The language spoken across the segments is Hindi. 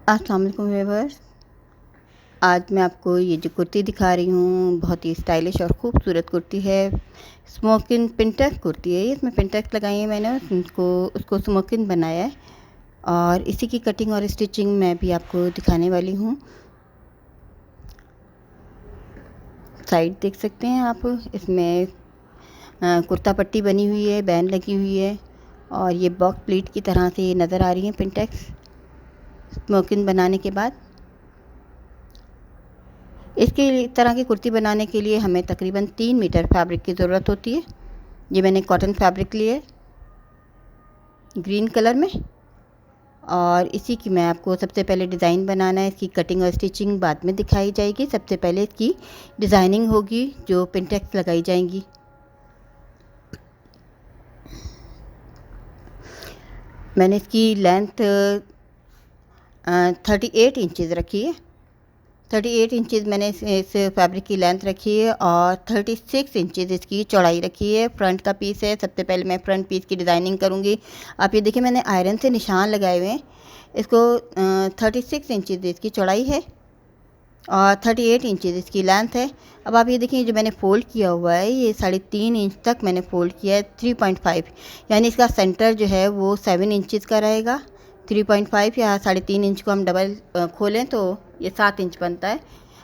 अस्सलाम वालेकुम व्यूअर्स। आज मैं आपको ये जो कुर्ती दिखा रही हूँ बहुत ही स्टाइलिश और ख़ूबसूरत कुर्ती है। स्मोकिन पिंटक कुर्ती है। इसमें पिंटक लगाई है मैंने, उसको स्मोकिन बनाया है और इसी की कटिंग और स्टिचिंग मैं भी आपको दिखाने वाली हूँ। साइड देख सकते हैं आप, इसमें कुर्ता पट्टी बनी हुई है, बैन लगी हुई है और ये बॉक्स प्लीट की तरह से नज़र आ रही है पिंटक्स स्मोकिन बनाने के बाद। इसके तरह की कुर्ती बनाने के लिए हमें तकरीबन 3 मीटर फैब्रिक की ज़रूरत होती है। ये मैंने कॉटन फैब्रिक लिए ग्रीन कलर में और इसी की मैं आपको सबसे पहले डिज़ाइन बनाना है। इसकी कटिंग और स्टिचिंग बाद में दिखाई जाएगी। सबसे पहले इसकी डिज़ाइनिंग होगी जो पिंटक्स लगाई जाएंगी। मैंने इसकी लेंथ 38 इंचज़ रखी है। 38 इंचज़ मैंने इस फैब्रिक की लेंथ रखी है और 36 इंचज़ इसकी चौड़ाई रखी है। फ्रंट का पीस है। सबसे पहले मैं फ्रंट पीस की डिज़ाइनिंग करूँगी। आप ये देखिए मैंने आयरन से निशान लगाए हुए हैं। इसको 36 इंचज़ इसकी चौड़ाई है और 38 इंचज़ इसकी लेंथ है। अब आप ये देखिए जो मैंने फ़ोल्ड किया हुआ है ये 3.5 इंच तक मैंने फ़ोल्ड किया है। 3.5 यानी इसका सेंटर जो है वो 7 इंचज़ का रहेगा। 3.5 या 3.5 इंच को हम डबल खोलें तो ये 7 इंच बनता है।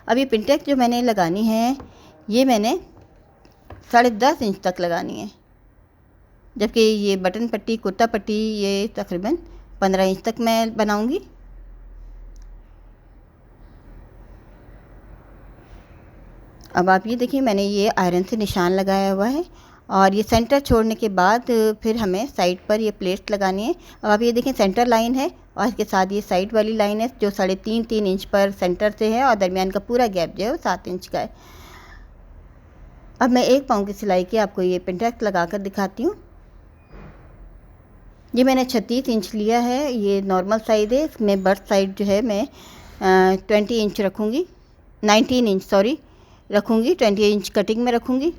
अब ये पिंटक जो मैंने लगानी है ये मैंने 10.5 इंच तक लगानी है, जबकि ये बटन पट्टी कुर्ता पट्टी ये तकरीबन 15 इंच तक मैं बनाऊंगी। अब आप ये देखिए मैंने ये आयरन से निशान लगाया हुआ है और ये सेंटर छोड़ने के बाद फिर हमें साइड पर ये प्लेट्स लगानी है। अब आप ये देखें सेंटर लाइन है और इसके साथ ये साइड वाली लाइन है जो 3.5 इंच पर सेंटर से है और दरमियान का पूरा गैप जो है वो 7 इंच का है। अब मैं 1 पाँव की सिलाई के आपको ये पिंटक लगा कर दिखाती हूँ। ये मैंने 36 इंच लिया है, ये नॉर्मल साइज़ है। इसमें बर्थ साइड जो है मैं 20 इंच रखूँगी, 19 इंच सॉरी रखूँगी, 20 इंच कटिंग में रखूँगी।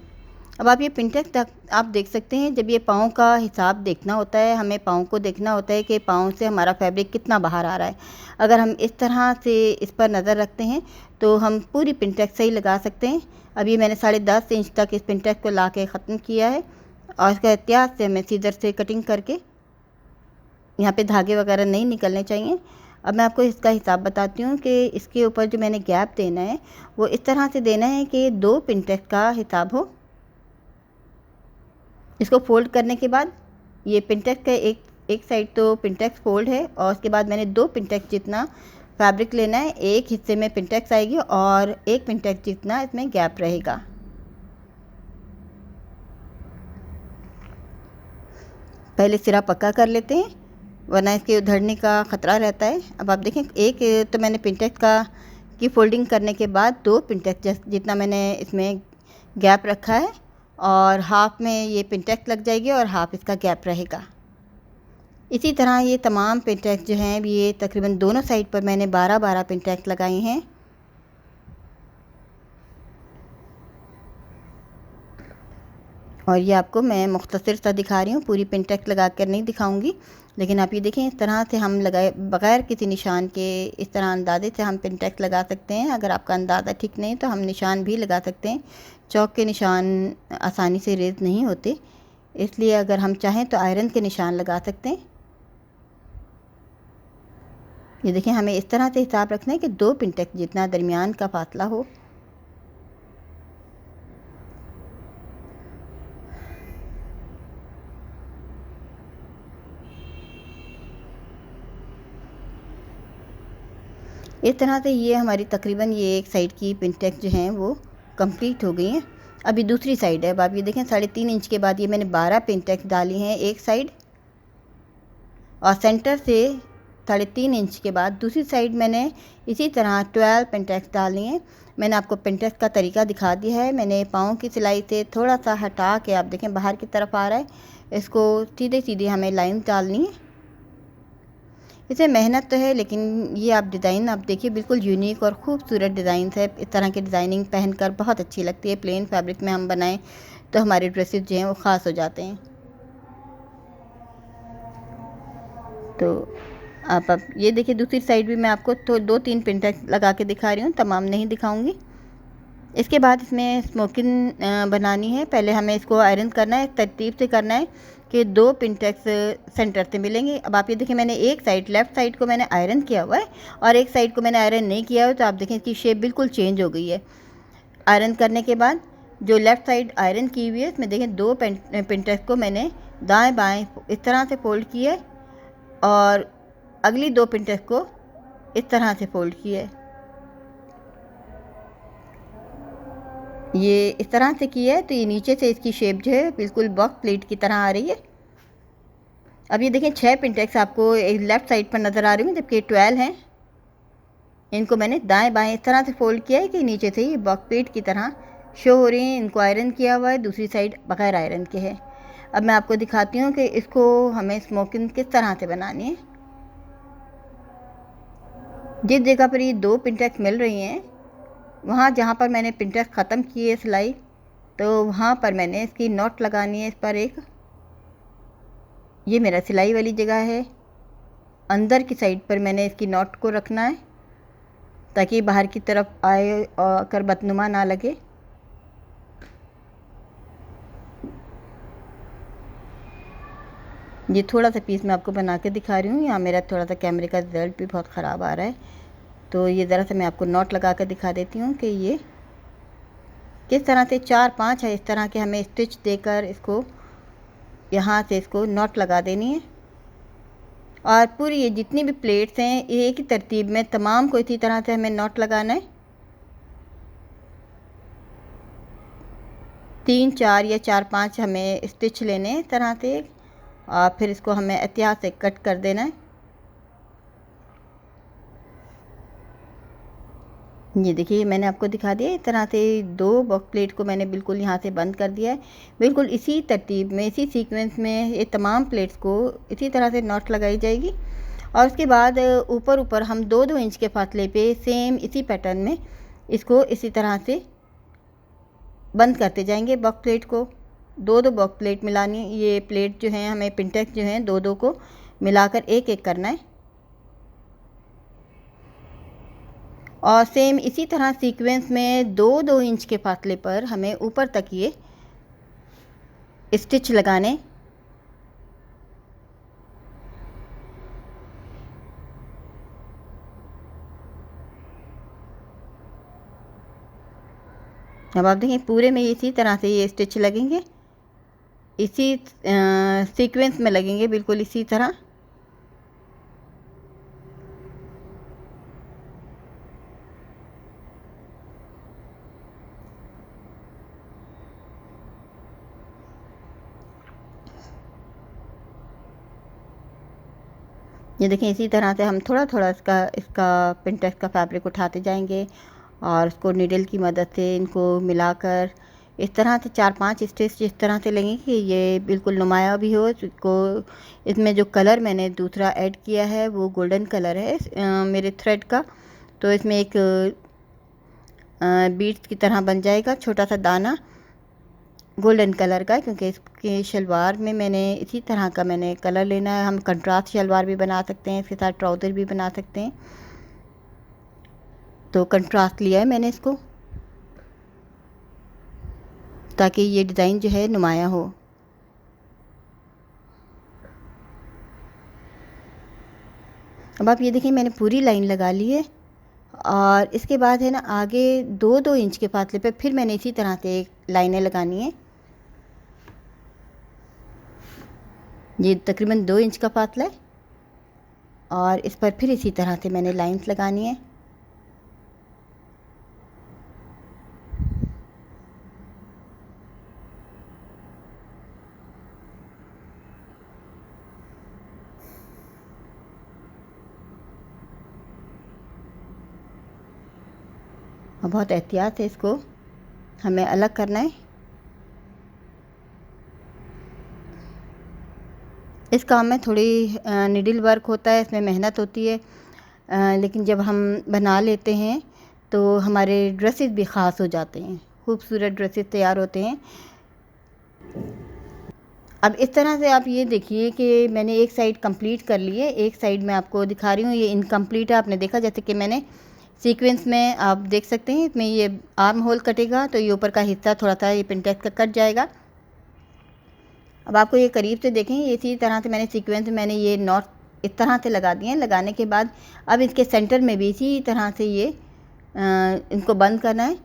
अब आप ये पिंटक तक आप देख सकते हैं। जब ये पाँव का हिसाब देखना होता है, हमें पाँव को देखना होता है कि पाँव से हमारा फैब्रिक कितना बाहर आ रहा है। अगर हम इस तरह से इस पर नज़र रखते हैं तो हम पूरी पिंटक सही लगा सकते हैं। अब ये मैंने 10.5 इंच तक इस पिंटक को ला के ख़त्म किया है और इसका एहतियात से मैं सीजर से कटिंग करके यहाँ पे धागे वगैरह नहीं निकलने चाहिए। अब मैं आपको इसका हिसाब बताती हूँ कि इसके ऊपर जो मैंने गैप देना है वो इस तरह से देना है कि 2 पिंटक का हिसाब हो। इसको फोल्ड करने के बाद ये पिंटक का एक साइड तो पिंटक फोल्ड है और उसके बाद मैंने 2 पिंटक जितना फैब्रिक लेना है। एक हिस्से में पिंटक्स आएगी और एक पिंटक जितना इसमें गैप रहेगा। पहले सिरा पक्का कर लेते हैं वरना इसके उधड़ने का ख़तरा रहता है। अब आप देखें एक तो मैंने पिंटक की फोल्डिंग करने के बाद 2 पिंटक जितना मैंने इसमें गैप रखा है और हाफ में ये पिंटक लग जाएगी और हाफ इसका गैप रहेगा। इसी तरह ये तमाम पिंटक जो हैं ये तकरीबन दोनों साइड पर मैंने 12-12 पिंटक लगाए हैं। और ये आपको मैं मुख्तसर सा दिखा रही हूँ, पूरी पिंटक लगा कर नहीं दिखाऊंगी। लेकिन आप ये देखें इस तरह से हम लगाए बग़ैर किसी निशान के इस तरह अंदाजे से हम पिंटक लगा सकते हैं। अगर आपका अंदाज़ा ठीक नहीं तो हम निशान भी लगा सकते हैं। चौक के निशान आसानी से रेज़ नहीं होते, इसलिए अगर हम चाहें तो आयरन के निशान लगा सकते हैं। ये देखें हमें इस तरह से हिसाब रखना है कि 2 पिंटक जितना दरमियान का फासला हो। इस तरह से ये हमारी तकरीबन ये एक साइड की पिंटक जो हैं वो कंप्लीट हो गई हैं। अभी दूसरी साइड है। अब आप ये देखें 3.5 इंच के बाद ये मैंने 12 पिंटक डाली हैं एक साइड और सेंटर से 3.5 इंच के बाद दूसरी साइड मैंने इसी तरह 12 पिंटक्स डाली हैं। मैंने आपको पिंटक्स का तरीका दिखा दिया है। मैंने पाँव की सिलाई से थोड़ा सा हटा के आप देखें बाहर की तरफ आ रहा है, इसको सीधे सीधे हमें लाइन डालनी है। इसे मेहनत तो है लेकिन ये आप डिज़ाइन आप देखिए बिल्कुल यूनिक और ख़ूबसूरत डिज़ाइन है। इस तरह की डिज़ाइनिंग पहनकर बहुत अच्छी लगती है। प्लेन फैब्रिक में हम बनाएं तो हमारे ड्रेसेस जो हैं वो ख़ास हो जाते हैं। तो अब ये देखिए दूसरी साइड भी मैं आपको तो 2-3 पिंटेक्स लगा के दिखा रही हूँ, तमाम नहीं दिखाऊंगी। इसके बाद इसमें स्मोकिंग बनानी है। पहले हमें इसको आयरन करना है, तरतीब से करना है कि 2 पिंटेक्स सेंटर से मिलेंगे। अब आप ये देखिए मैंने एक साइड लेफ़्ट साइड को मैंने आयरन किया हुआ है और एक साइड को मैंने आयरन नहीं किया हुआ, तो आप देखें इसकी शेप बिल्कुल चेंज हो गई है। आयरन करने के बाद जो लेफ़्ट साइड आयरन की हुई है इसमें देखें 2 पिंटेक्स को मैंने दाएँ बाएँ इस तरह से फ़ोल्ड किया है और अगली 2 पिंटेक्स को इस तरह से फ़ोल्ड किया है। ये इस तरह से किया है तो ये नीचे से इसकी शेप जो है बिल्कुल बॉक्स प्लेट की तरह आ रही है। अब ये देखें 6 पिंटेक्स आपको एक लेफ़्ट साइड पर नज़र आ रही हैं, जबकि 12 हैं। इनको मैंने दाएं बाएं इस तरह से फ़ोल्ड किया है कि नीचे से ही बॉक्स प्लेट की तरह शो हो रही हैं। इनको आयरन किया हुआ है, दूसरी साइड बग़ैर आयरन के है। अब मैं आपको दिखाती हूँ कि इसको हमें स्मोकिंग किस तरह से बनानी है। जिस जगह पर ये 2 पिंटेक्स मिल रही हैं, वहाँ जहाँ पर मैंने पिंटेक्स ख़त्म की है सिलाई, तो वहाँ पर मैंने इसकी नॉट लगानी है। इस पर एक, ये मेरा सिलाई वाली जगह है, अंदर की साइड पर मैंने इसकी नॉट को रखना है ताकि बाहर की तरफ आए और कर बदनुमा ना लगे। ये थोड़ा सा पीस मैं आपको बना के दिखा रही हूँ। यहाँ मेरा थोड़ा सा कैमरे का रिज़ल्ट भी बहुत ख़राब आ रहा है, तो ये ज़रा सा मैं आपको नॉट लगा कर दिखा देती हूँ कि ये किस तरह से 4-5 है। इस तरह के हमें स्टिच देकर इसको यहाँ से इसको नॉट लगा देनी है। और पूरी ये जितनी भी प्लेट्स हैं एक ही तरतीब में तमाम को इसी तरह से हमें नॉट लगाना है। 3-4 या 4-5 हमें स्टिच लेने हैं इस तरह से, और फिर इसको हमें एहतियात से कट कर देना है। ये देखिए मैंने आपको दिखा दिया इस तरह से 2 बॉक्स प्लेट को मैंने बिल्कुल यहाँ से बंद कर दिया है। बिल्कुल इसी तरतीब में, इसी सीक्वेंस में ये तमाम प्लेट्स को इसी तरह से नॉट लगाई जाएगी। और उसके बाद ऊपर हम 2-2 इंच के फासले पे सेम इसी पैटर्न में इसको इसी तरह से बंद करते जाएंगे। बॉक्स प्लेट को 2-2 बॉक्स प्लेट मिलानी, ये प्लेट जो हैं हमें पिंटेक्स जो हैं 2-2 को मिलाकर एक करना है। और सेम इसी तरह सीक्वेंस में 2-2 इंच के फासले पर हमें ऊपर तक ये स्टिच लगाने। अब आप देखें पूरे में इसी तरह से ये स्टिच लगेंगे, इसी सीक्वेंस में लगेंगे, बिल्कुल इसी तरह। ये देखें इसी तरह से हम थोड़ा थोड़ा इसका पिंटेक्स का फैब्रिक उठाते जाएंगे और उसको नीडल की मदद से इनको मिलाकर इस तरह से 4-5 स्टिच इस तरह से लेंगे कि ये बिल्कुल नुमाया भी हो। इसको इसमें जो कलर मैंने दूसरा ऐड किया है वो गोल्डन कलर है मेरे थ्रेड का, तो इसमें एक बीड्स की तरह बन जाएगा छोटा सा दाना गोल्डन कलर का, क्योंकि इसके शलवार में मैंने इसी तरह का मैंने कलर लेना है। हम कंट्रास्ट शलवार भी बना सकते हैं, इसके साथ ट्राउज़र भी बना सकते हैं, तो कंट्रास्ट लिया है मैंने इसको ताकि ये डिज़ाइन जो है नुमाया हो। अब आप ये देखिए मैंने पूरी लाइन लगा ली है और इसके बाद है ना आगे 2-2 इंच के फासले पे फिर मैंने इसी तरह से एक लाइनें लगानी है। ये तकरीबन 2 इंच का फासला है और इस पर फिर इसी तरह से मैंने लाइंस लगानी है। और बहुत एहतियात से इसको हमें अलग करना है। इस काम में थोड़ी नीडल वर्क होता है, इसमें मेहनत होती है, लेकिन जब हम बना लेते हैं तो हमारे ड्रेसेस भी ख़ास हो जाते हैं, खूबसूरत ड्रेसेस तैयार होते हैं। अब इस तरह से आप ये देखिए कि मैंने एक साइड कंप्लीट कर ली है, एक साइड मैं आपको दिखा रही हूँ ये इनकम्प्लीट है। आपने देखा जैसे कि मैंने सीक्वेंस में आप देख सकते हैं इसमें ये आर्म होल कटेगा तो ये ऊपर का हिस्सा थोड़ा सा ये पिनटेक्स का कट जाएगा। अब आपको ये करीब से देखें, इसी तरह से मैंने सीक्वेंस में मैंने ये नॉट इस तरह से लगा दिए हैं। लगाने के बाद अब इसके सेंटर में भी इसी तरह से ये इनको बंद करना है।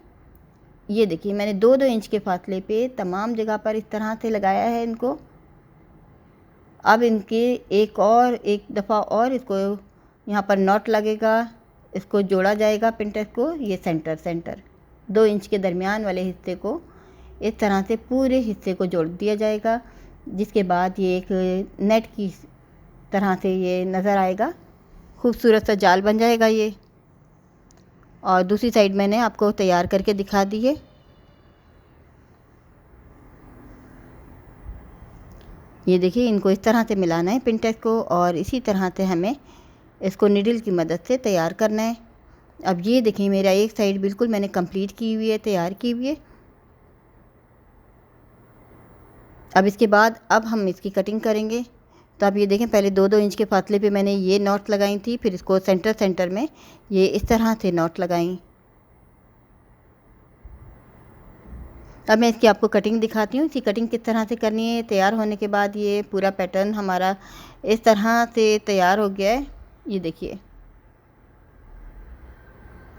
ये देखिए मैंने 2-2 इंच के फासले पे तमाम जगह पर इस तरह से लगाया है इनको। अब इनके एक दफ़ा और इसको यहाँ पर नॉट लगेगा, इसको जोड़ा जाएगा पिनटेक्स को। ये सेंटर 2 इंच के दरमियान वाले हिस्से को इस तरह से पूरे हिस्से को जोड़ दिया जाएगा, जिसके बाद ये एक नेट की तरह से ये नज़र आएगा, खूबसूरत सा जाल बन जाएगा ये। और दूसरी साइड मैंने आपको तैयार करके दिखा दी है। ये देखिए इनको इस तरह से मिलाना है पिनटेक्स को और इसी तरह से हमें इसको नीडल की मदद से तैयार करना है। अब ये देखिए मेरा एक साइड बिल्कुल मैंने कंप्लीट की हुई है, तैयार की हुई है। अब इसके बाद अब हम इसकी कटिंग करेंगे। तो आप ये देखें पहले 2-2 इंच के फासले पे मैंने ये नॉट लगाई थी, फिर इसको सेंटर में ये इस तरह से नॉट लगाई। अब मैं इसकी आपको कटिंग दिखाती हूँ। इसकी कटिंग किस तरह से करनी है। तैयार होने के बाद ये पूरा पैटर्न हमारा इस तरह से तैयार हो गया है। ये देखिए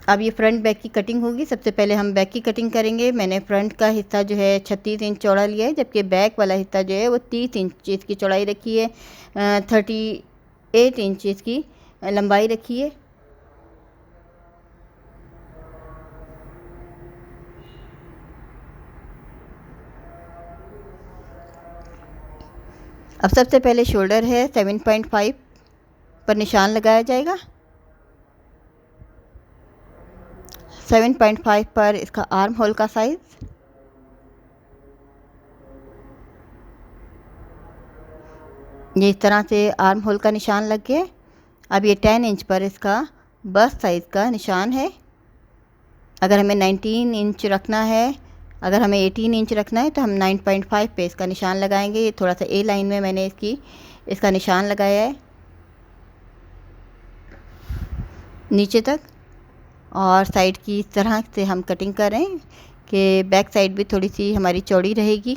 अब ये फ्रंट बैक की कटिंग होगी। सबसे पहले हम बैक की कटिंग करेंगे। मैंने फ्रंट का हिस्सा जो है 36 इंच चौड़ा लिया है, जबकि बैक वाला हिस्सा जो है वो 30 इंच इसकी चौड़ाई रखी है, 38 इंच इसकी लंबाई रखी है। अब सबसे पहले शोल्डर है 7.5 पर निशान लगाया जाएगा। 7.5 पर इसका आर्म होल का साइज़, ये इस तरह से आर्म होल का निशान लग गया। अब ये 10 इंच पर इसका बस्ट साइज़ का निशान है। अगर हमें 19 इंच रखना है, अगर हमें 18 इंच रखना है तो हम 9.5 पे इसका निशान लगाएंगे। ये थोड़ा सा ए लाइन में मैंने इसका निशान लगाया है नीचे तक। और साइड की इस तरह से हम कटिंग कर रहे हैं कि बैक साइड भी थोड़ी सी हमारी चौड़ी रहेगी,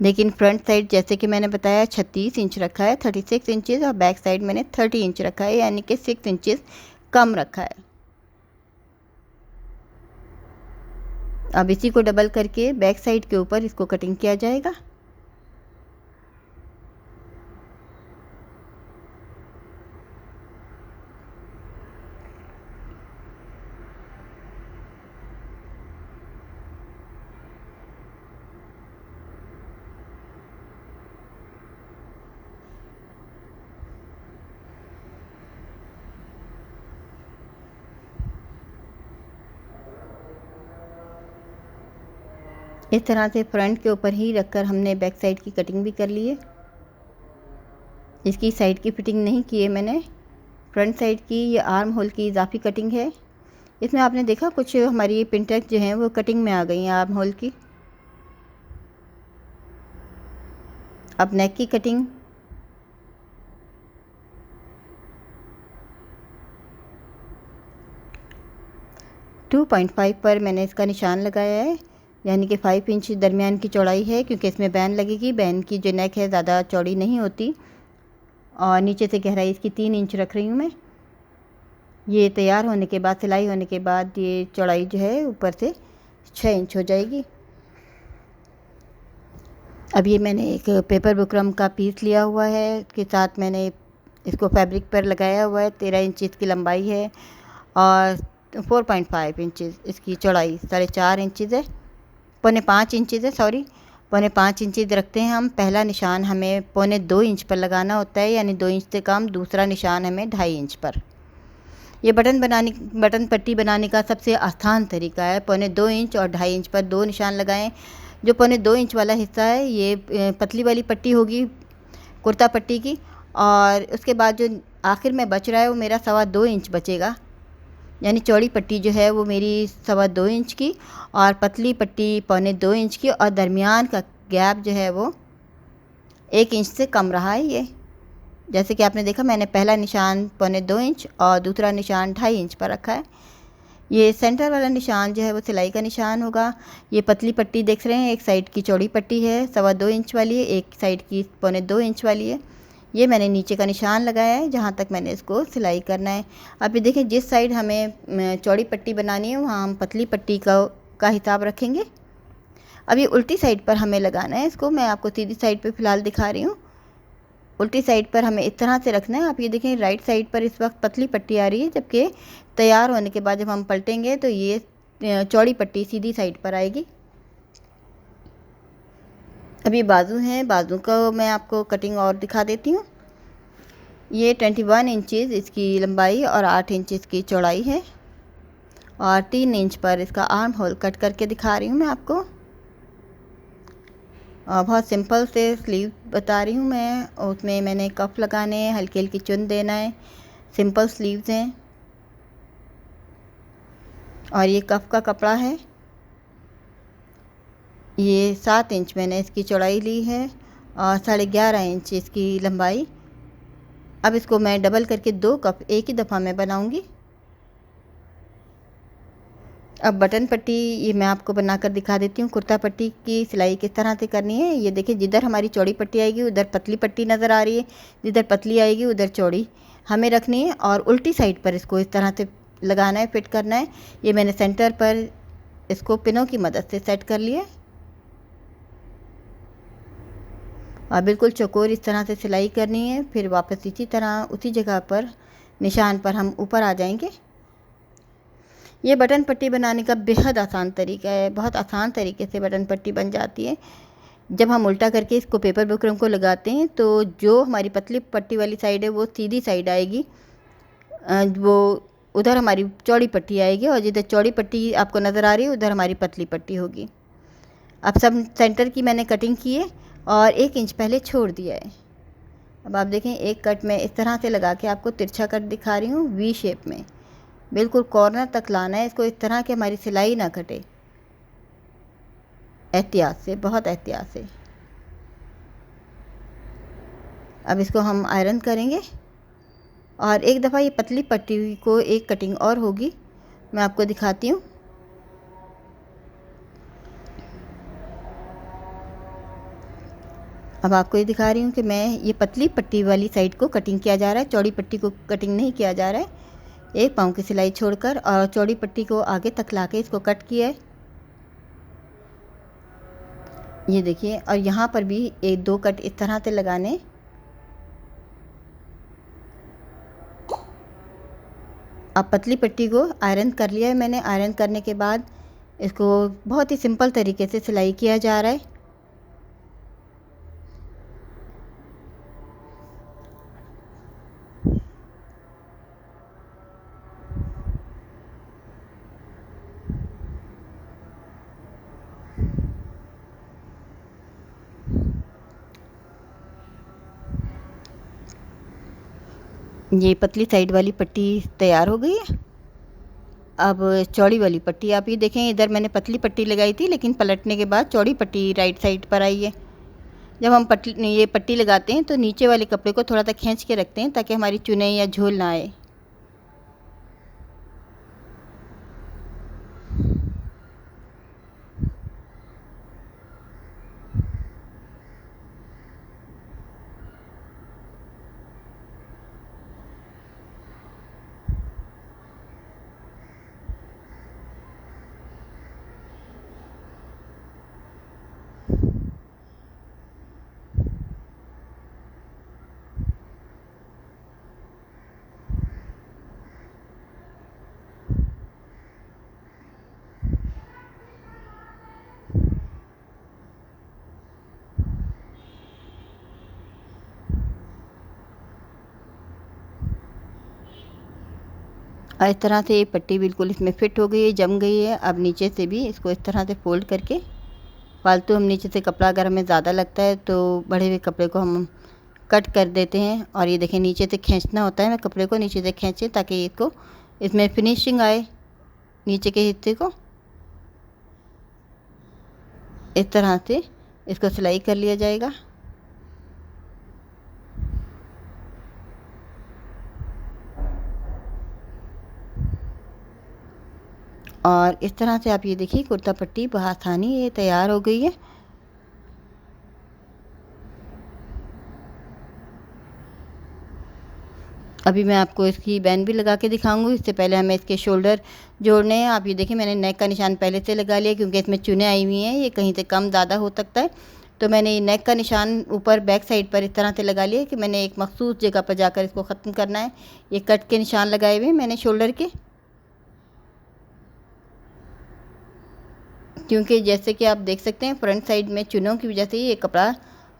लेकिन फ्रंट साइड जैसे कि मैंने बताया 36 इंच रखा है, 36 इंचेस, और बैक साइड मैंने 30 इंच रखा है, यानी कि 6 इंचेस कम रखा है। अब इसी को डबल करके बैक साइड के ऊपर इसको कटिंग किया जाएगा। इस तरह से फ्रंट के ऊपर ही रखकर हमने बैक साइड की कटिंग भी कर ली है। इसकी साइड की फिटिंग नहीं की है मैंने, फ्रंट साइड की ये आर्म होल की इजाफी कटिंग है। इसमें आपने देखा कुछ हमारी पिनटेक्स जो हैं वो कटिंग में आ गई हैं आर्म होल की। अब नेक की कटिंग, टू 2.5 पर मैंने इसका निशान लगाया है, यानी कि 5 इंच दरमियान की चौड़ाई है, क्योंकि इसमें बैन लगेगी। बैन की जो नेक है ज़्यादा चौड़ी नहीं होती। और नीचे से गहराई इसकी 3 इंच रख रही हूँ मैं। ये तैयार होने के बाद, सिलाई होने के बाद ये चौड़ाई जो है ऊपर से 6 इंच हो जाएगी। अब ये मैंने एक पेपर बुकरम का पीस लिया हुआ है, के साथ मैंने इसको फैब्रिक पर लगाया हुआ है। 13 इंच इसकी लंबाई है और 4.5 इंचेस इसकी चौड़ाई, 4.5 इंचेस है, 5.25 इंचेस है, सॉरी 5.25 इंचेस रखते हैं हम। पहला निशान हमें 2.25 इंच पर लगाना होता है, यानी 2 इंच से कम। दूसरा निशान हमें 2.5 इंच पर। ये बटन पट्टी बनाने का सबसे आसान तरीका है। 2.25 इंच और 2.5 इंच पर 2 निशान लगाएं। जो 2.25 इंच वाला हिस्सा है ये पतली वाली पट्टी होगी कुर्ता पट्टी की, और उसके बाद जो आखिर में बच रहा है वो मेरा 2.25 इंच बचेगा। यानी चौड़ी पट्टी जो है वो मेरी 2.25 इंच की और पतली पट्टी 2.25 इंच की, और दरमियान का गैप जो है वो 1 इंच से कम रहा है। ये जैसे कि आपने देखा, मैंने पहला निशान 1.25 इंच और दूसरा निशान 2.5 इंच पर रखा है। ये सेंटर वाला निशान जो है वो सिलाई का निशान होगा। ये पतली पट्टी देख रहे हैं, एक साइड की चौड़ी पट्टी है 2.25 इंच वाली है, एक साइड की 2.25 इंच वाली है। ये मैंने नीचे का निशान लगाया है जहाँ तक मैंने इसको सिलाई करना है। अब ये देखें, जिस साइड हमें चौड़ी पट्टी बनानी है वहाँ हम पतली पट्टी का हिसाब रखेंगे। अब ये उल्टी साइड पर हमें लगाना है इसको। मैं आपको सीधी साइड पे फ़िलहाल दिखा रही हूँ। उल्टी साइड पर हमें इस तरह से रखना है। आप ये देखें, राइट साइड पर इस वक्त पतली पट्टी आ रही है, जबकि तैयार होने के बाद जब हम पलटेंगे तो ये चौड़ी पट्टी सीधी साइड पर आएगी। अब ये बाजू हैं, बाजू को मैं आपको कटिंग और दिखा देती हूँ। ये 21 इंचज़ इसकी लंबाई और 8 इंच इसकी चौड़ाई है और 3 इंच पर इसका आर्म होल कट करके दिखा रही हूँ मैं आपको। और बहुत सिंपल से स्लीव बता रही हूँ मैं। उसमें मैंने कफ लगाने हैं, हल्की हल्की चुन देना है। सिंपल स्लीव्स हैं और ये कफ का कपड़ा है। ये 7 इंच मैंने इसकी चौड़ाई ली है और 11.5 इंच इसकी लंबाई। अब इसको मैं डबल करके 2 कप एक ही दफ़ा में बनाऊंगी। अब बटन पट्टी ये मैं आपको बनाकर दिखा देती हूँ। कुर्ता पट्टी की सिलाई किस तरह से करनी है ये देखिए। जिधर हमारी चौड़ी पट्टी आएगी उधर पतली पट्टी नज़र आ रही है, जिधर पतली आएगी उधर चौड़ी हमें रखनी है और उल्टी साइड पर इसको इस तरह से लगाना है, फिट करना है। ये मैंने सेंटर पर इसको पिनों की मदद से सेट कर लिया और बिल्कुल चौकोर इस तरह से सिलाई करनी है। फिर वापस इसी तरह उसी जगह पर निशान पर हम ऊपर आ जाएंगे। ये बटन पट्टी बनाने का बेहद आसान तरीका है। बहुत आसान तरीके से बटन पट्टी बन जाती है। जब हम उल्टा करके इसको पेपर बुकरम को लगाते हैं तो जो हमारी पतली पट्टी वाली साइड है वो सीधी साइड आएगी, वो उधर हमारी चौड़ी पट्टी आएगी और जिधर चौड़ी पट्टी आपको नज़र आ रही है उधर हमारी पतली पट्टी होगी। अब सब सेंटर की मैंने कटिंग की है और 1 इंच पहले छोड़ दिया है। अब आप देखें, एक कट में इस तरह से लगा के आपको तिरछा कट दिखा रही हूँ वी शेप में। बिल्कुल कॉर्नर तक लाना है इसको, इस तरह कि हमारी सिलाई ना कटे। एहतियात से, बहुत एहतियात से। अब इसको हम आयरन करेंगे और एक दफ़ा ये पतली पट्टी को एक कटिंग और होगी, मैं आपको दिखाती हूँ। अब आपको ये दिखा रही हूँ कि मैं ये पतली पट्टी वाली साइड को कटिंग किया जा रहा है, चौड़ी पट्टी को कटिंग नहीं किया जा रहा है। एक पाँव की सिलाई छोड़कर और चौड़ी पट्टी को आगे तक लाके इसको कट किया है, ये देखिए। और यहाँ पर भी 1-2 कट इस तरह से लगाने। अब पतली पट्टी को आयरन कर लिया है मैंने। आयरन करने के बाद इसको बहुत ही सिंपल तरीके से सिलाई किया जा रहा है। ये पतली साइड वाली पट्टी तैयार हो गई है। अब चौड़ी वाली पट्टी आप ये देखें, इधर मैंने पतली पट्टी लगाई थी लेकिन पलटने के बाद चौड़ी पट्टी राइट साइड पर आई है। जब हम ये पट्टी लगाते हैं तो नीचे वाले कपड़े को थोड़ा सा खींच के रखते हैं ताकि हमारी चुने या झोल ना आए। और इस तरह से ये पट्टी बिल्कुल इसमें फ़िट हो गई है, जम गई है। अब नीचे से भी इसको इस तरह से फ़ोल्ड करके, फालतू हम नीचे से कपड़ा अगर हमें ज़्यादा लगता है तो बढ़े हुए कपड़े को हम कट कर देते हैं। और ये देखें, नीचे से खींचना होता है, मैं कपड़े को नीचे से खींचे ताकि इसको इसमें फिनिशिंग आए नीचे के हिस्से को। इस तरह से इसको सिलाई कर लिया जाएगा। और इस तरह से आप ये देखिए कुर्ता पट्टी बआसानी ये तैयार हो गई है। अभी मैं आपको इसकी बैंड भी लगा के दिखाऊंगी। इससे पहले हमें इसके शोल्डर जोड़ने हैं। आप ये देखिए मैंने नेक का निशान पहले से लगा लिया, क्योंकि इसमें चुने आई हुई हैं, ये कहीं से कम ज़्यादा हो सकता है। तो मैंने ये नेक का निशान ऊपर बैक साइड पर इस तरह से लगा लिया कि मैंने एक मखसूस जगह पर जाकर इसको ख़त्म करना है। ये कट के निशान लगाए हुए हैं मैंने शोल्डर के, क्योंकि जैसे कि आप देख सकते हैं फ्रंट साइड में चुनों की वजह से ये कपड़ा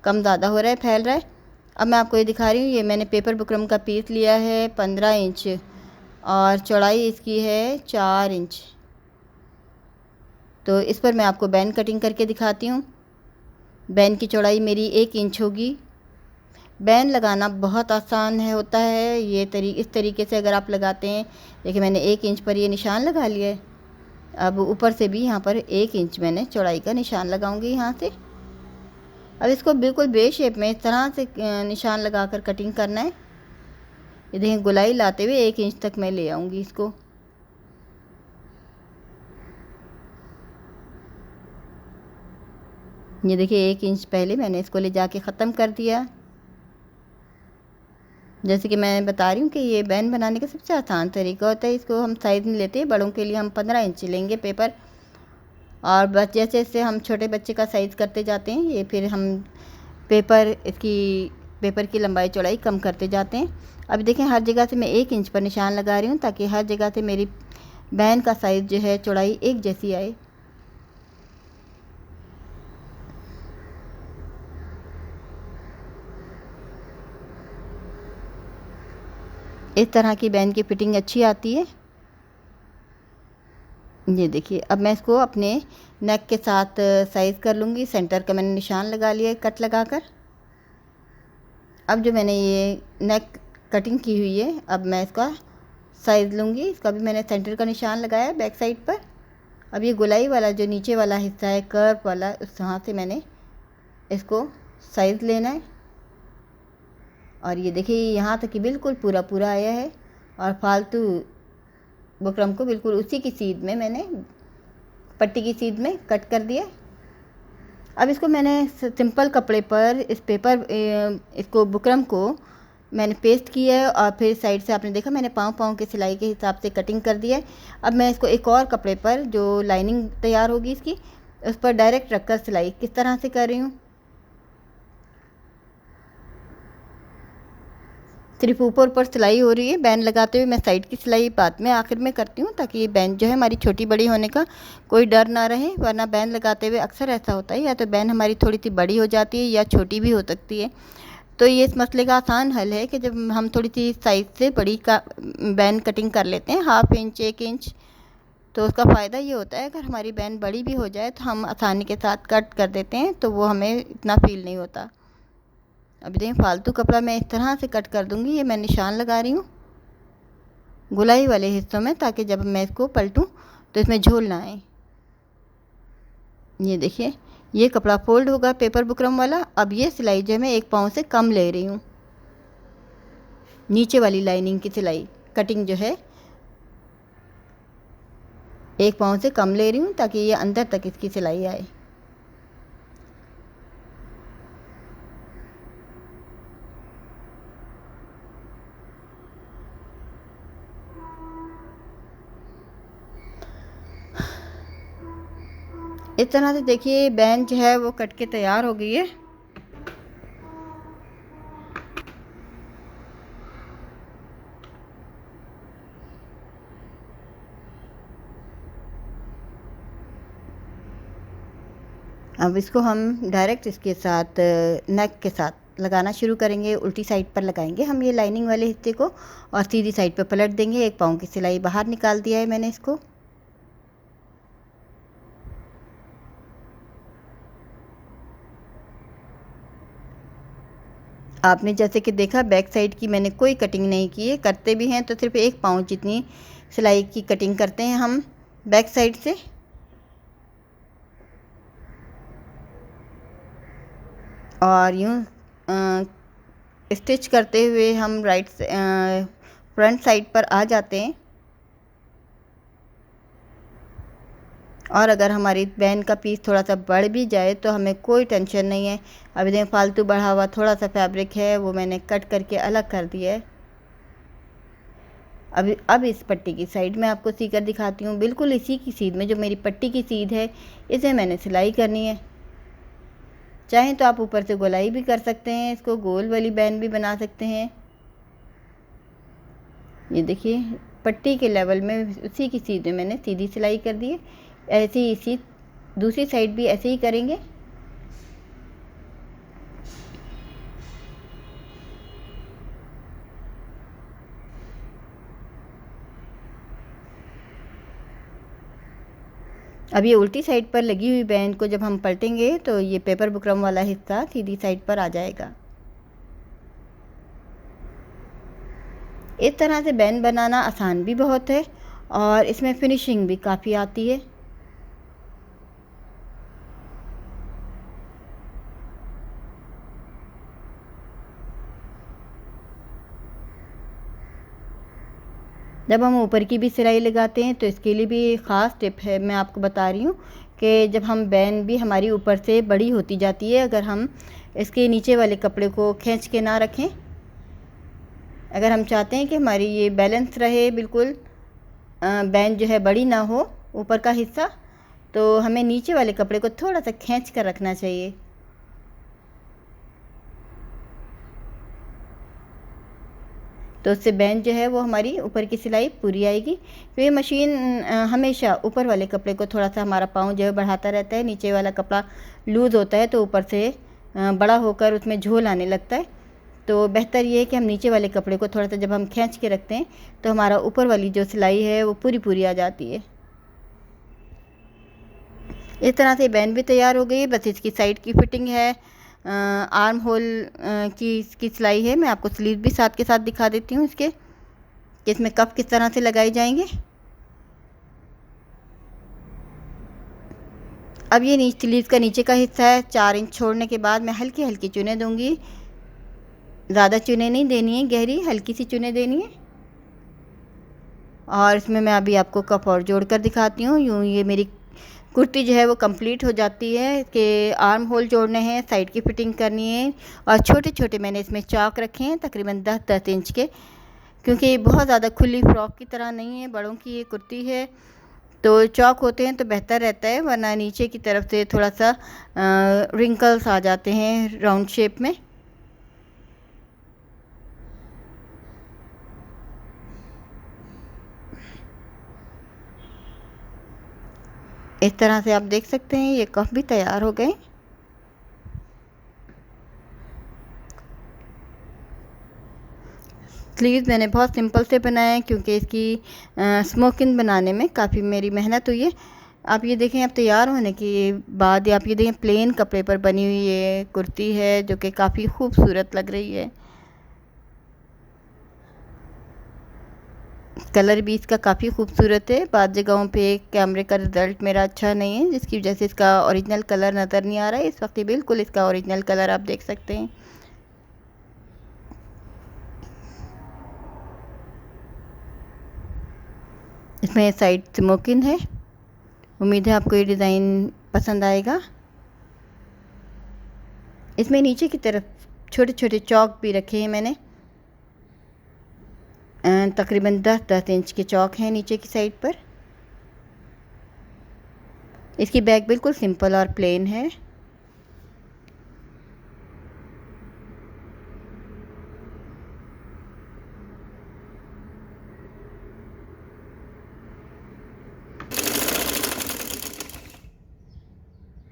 कम ज़्यादा हो रहा है, फैल रहा है। अब मैं आपको ये दिखा रही हूँ, ये मैंने पेपर बुकरम का पीस लिया है 15 इंच और चौड़ाई इसकी है 4 इंच। तो इस पर मैं आपको बैंड कटिंग करके दिखाती हूँ। बैंड की चौड़ाई मेरी 1 इंच होगी। बैंड लगाना बहुत आसान है होता है, ये इस तरीके से अगर आप लगाते हैं। देखिए मैंने 1 इंच पर ये निशान लगा लिया है। अब ऊपर से भी यहाँ पर 1 इंच मैंने चौड़ाई का निशान लगाऊंगी यहाँ से। अब इसको बिल्कुल बे शेप में इस तरह से निशान लगाकर कटिंग करना है। ये देखिए गोलाई लाते हुए 1 इंच तक मैं ले आऊँगी इसको। ये देखिए 1 इंच पहले मैंने इसको ले जाके ख़त्म कर दिया। जैसे कि मैं बता रही हूँ कि ये बैंड बनाने का सबसे आसान तरीका होता है। इसको हम साइज़ नहीं लेते, बड़ों के लिए हम 15 इंच लेंगे पेपर, और बस जैसे जैसे हम छोटे बच्चे का साइज़ करते जाते हैं, ये फिर हम पेपर की लंबाई चौड़ाई कम करते जाते हैं। अब देखें हर जगह से मैं 1 इंच पर निशान लगा रही हूँ, ताकि हर जगह से मेरी बैंड का साइज़ जो है चौड़ाई एक जैसी आए। इस तरह की बैंड की फिटिंग अच्छी आती है। ये देखिए अब मैं इसको अपने नेक के साथ साइज़ कर लूँगी। सेंटर का मैंने निशान लगा लिया है कट लगाकर। अब जो मैंने ये नेक कटिंग की हुई है, अब मैं इसका साइज़ लूँगी। इसका भी मैंने सेंटर का निशान लगाया बैक साइड पर। अब ये गोलाई वाला जो नीचे वाला हिस्सा है कर्व वाला, उस वहाँ से मैंने इसको साइज़ लेना है। और ये देखिए यहाँ तक कि बिल्कुल पूरा पूरा आया है, और फालतू बुकरम को बिल्कुल उसी की सीध में मैंने पट्टी की सीध में कट कर दिया। अब इसको मैंने सिंपल कपड़े पर इसको बुकरम को मैंने पेस्ट किया है, और फिर साइड से आपने देखा मैंने पाँव के सिलाई के हिसाब से कटिंग कर दिया है। अब मैं इसको एक और कपड़े पर जो लाइनिंग तैयार होगी इसकी, उस पर डायरेक्ट रखकर सिलाई किस तरह से कर रही हूँ। सिर्फ ऊपर ऊपर सिलाई हो रही है। बैंड लगाते हुए मैं साइड की सिलाई बाद में आखिर में करती हूँ, ताकि ये बैंड जो है हमारी छोटी बड़ी होने का कोई डर ना रहे। वरना बैंड लगाते हुए अक्सर ऐसा होता है, या तो बैंड हमारी थोड़ी सी बड़ी हो जाती है या छोटी भी हो सकती है। तो ये इस मसले का आसान हल है कि जब हम थोड़ी सी साइज़ से बड़ी का बैंड कटिंग कर लेते हैं, 1/2 इंच 1 इंच, तो उसका फ़ायदा ये होता है अगर हमारी बैंड बड़ी भी हो जाए तो हम आसानी के साथ कट कर देते हैं, तो वो हमें इतना फ़ील नहीं होता। अभी देखें फालतू कपड़ा मैं इस तरह से कट कर दूँगी। ये मैं निशान लगा रही हूँ गुलाई वाले हिस्सों में, ताकि जब मैं इसको पलटूँ तो इसमें झोल ना आए। ये देखिए ये कपड़ा फोल्ड होगा पेपर बुकरम वाला। अब ये सिलाई जो है मैं 1 पाँव से कम ले रही हूँ। नीचे वाली लाइनिंग की सिलाई कटिंग जो है 1 पाँव से कम ले रही हूँ, ताकि ये अंदर तक इसकी सिलाई आए। इस तरह से देखिए बैंड जो है वो कट के तैयार हो गई है। अब इसको हम डायरेक्ट इसके साथ नेक के साथ लगाना शुरू करेंगे। उल्टी साइड पर लगाएंगे हम ये लाइनिंग वाले हिस्से को, और सीधी साइड पर पलट देंगे। 1 पाँव की सिलाई बाहर निकाल दिया है मैंने इसको। आपने जैसे कि देखा बैक साइड की मैंने कोई कटिंग नहीं की है। करते भी हैं तो सिर्फ 1 पाँव जितनी सिलाई की कटिंग करते हैं हम बैक साइड से। और यूँ स्टिच करते हुए हम फ्रंट साइड पर आ जाते हैं। और अगर हमारी बैन का पीस थोड़ा सा बढ़ भी जाए तो हमें कोई टेंशन नहीं है। अभी देखें फालतू बढ़ा हुआ थोड़ा सा फैब्रिक है वो मैंने कट करके अलग कर दिया है। अब इस पट्टी की साइड में आपको सीकर दिखाती हूँ। बिल्कुल इसी की सीध में जो मेरी पट्टी की सीध है इसे मैंने सिलाई करनी है। चाहें तो आप ऊपर से गोलाई भी कर सकते हैं, इसको गोल वाली बैन भी बना सकते हैं। ये देखिए पट्टी के लेवल में उसी की सीध में मैंने सीधी सिलाई कर दी है। ऐसे ही इसी दूसरी साइड भी ऐसे ही करेंगे। अब ये उल्टी साइड पर लगी हुई बैन को जब हम पलटेंगे तो ये पेपर बुकरम वाला हिस्सा सीधी साइड पर आ जाएगा। इस तरह से बैन बनाना आसान भी बहुत है और इसमें फिनिशिंग भी काफ़ी आती है। जब हम ऊपर की भी सिलाई लगाते हैं तो इसके लिए भी ख़ास टिप है, मैं आपको बता रही हूँ कि जब हम बैन भी हमारी ऊपर से बड़ी होती जाती है, अगर हम इसके नीचे वाले कपड़े को खींच के ना रखें, अगर हम चाहते हैं कि हमारी ये बैलेंस रहे बिल्कुल, बैन जो है बड़ी ना हो ऊपर का हिस्सा, तो हमें नीचे वाले कपड़े को थोड़ा सा खींच कर रखना चाहिए। तो उससे बैन जो है वो हमारी ऊपर की सिलाई पूरी आएगी। तो ये मशीन हमेशा ऊपर वाले कपड़े को थोड़ा सा हमारा पाँव जो है बढ़ाता रहता है। नीचे वाला कपड़ा लूज़ होता है तो ऊपर से बड़ा होकर उसमें झोल आने लगता है। तो बेहतर ये है कि हम नीचे वाले कपड़े को थोड़ा सा जब हम खींच के रखते हैं तो हमारा ऊपर वाली जो सिलाई है वो पूरी आ जाती है। इस तरह से बैन भी तैयार हो गई। बस इसकी साइड की फिटिंग है, आर्म होल की इसकी सिलाई है। मैं आपको स्लीव भी साथ के साथ दिखा देती हूँ इसके कि इसमें कफ किस तरह से लगाए जाएंगे। अब ये स्लीव का नीचे का हिस्सा है, 4 इंच छोड़ने के बाद मैं हल्की हल्की चुनें दूंगी। ज़्यादा चुनें नहीं देनी है, गहरी हल्की सी चुनें देनी है। और इसमें मैं अभी आपको कफ और जोड़कर दिखाती हूँ। यूँ ये मेरी कुर्ती जो है वो कंप्लीट हो जाती है कि आर्म होल जोड़ने हैं, साइड की फिटिंग करनी है और छोटे छोटे मैंने इसमें चौक रखे हैं तकरीबन 10-10 इंच के, क्योंकि बहुत ज़्यादा खुली फ्रॉक की तरह नहीं है, बड़ों की ये कुर्ती है तो चौक होते हैं तो बेहतर रहता है, वरना नीचे की तरफ से थोड़ा सा रिंकल्स आ जाते हैं राउंड शेप में। इस तरह से आप देख सकते हैं ये कफ भी तैयार हो गए। स्लीव्स मैंने बहुत सिंपल से बनाए हैं क्योंकि इसकी स्मोकिंग बनाने में काफ़ी मेरी मेहनत हुई है। आप ये देखें, अब तैयार होने के बाद आप ये देखें प्लेन कपड़े पर बनी हुई ये कुर्ती है जो कि काफ़ी खूबसूरत लग रही है। कलर भी इसका काफ़ी खूबसूरत है। बाद जगहों पे कैमरे का रिज़ल्ट मेरा अच्छा नहीं है जिसकी वजह से इसका ओरिजिनल कलर नज़र नहीं आ रहा है। इस वक्त ये बिल्कुल इसका ओरिजिनल कलर आप देख सकते हैं। इसमें साइड स्मोकिंग है। उम्मीद है आपको ये डिज़ाइन पसंद आएगा। इसमें नीचे की तरफ छोटे छोटे चौक भी रखे हैं मैंने, तकरीबन 10-10 इंच के चौक हैं नीचे की साइड पर। इसकी बैक बिल्कुल सिंपल और प्लेन है।